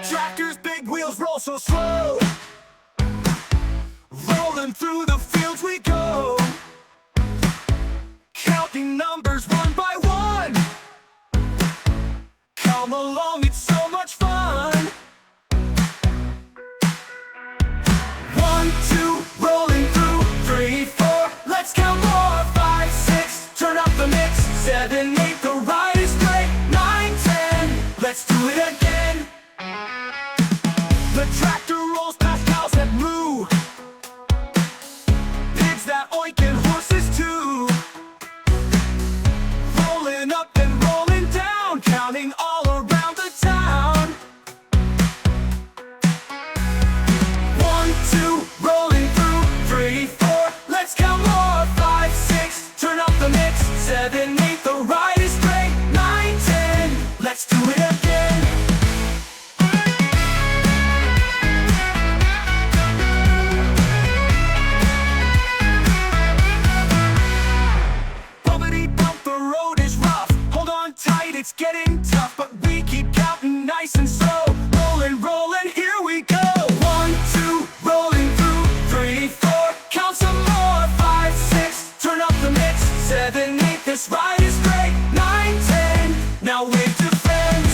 tractor's big wheels roll so slow. Rolling through the fields we go, counting numbers one by one. Come along, it's so much fun. 1, 2, rolling through. 3, 4, let's count more. 5, 6, turn up the mix. 7, 8, the ride is great. 9, 10, let's do it again. The tractor rolls past cows that moo, pigs that oink, and horses too. Rolling up and rolling down, counting all around the town. 1, 2, rolling through. 3, 4, let's count more. 5, 6, turn up the mix. 7, 8, the ride is great. 9, 10, let's do it again. Bumpity bump, the road is rough. Hold on tight, it's getting tough, but we keep counting nice and slow. Rolling, rolling, here we go. 1, 2, rolling through. 3, 4, count some more. 5, 6, turn up the mix. 7, 8, this ride is great. 9, 10, now wave to friends.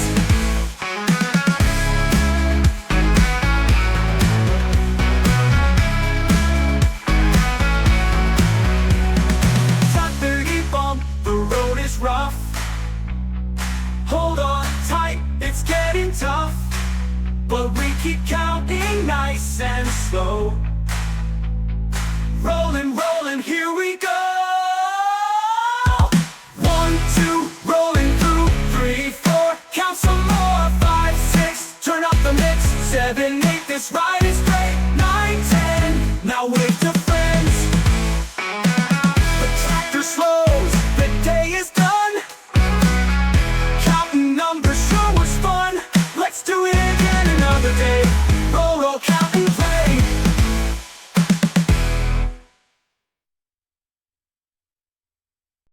Bumpity bump, the road is rough. Hold on tight, it's getting tough, but we keep counting nice and slow. Rolling, rolling, here we go. 1, 2, rolling through. 3, 4, count some more. 5, 6, turn up the mix. 7, 8, this ride is great. 9, 10, now wait.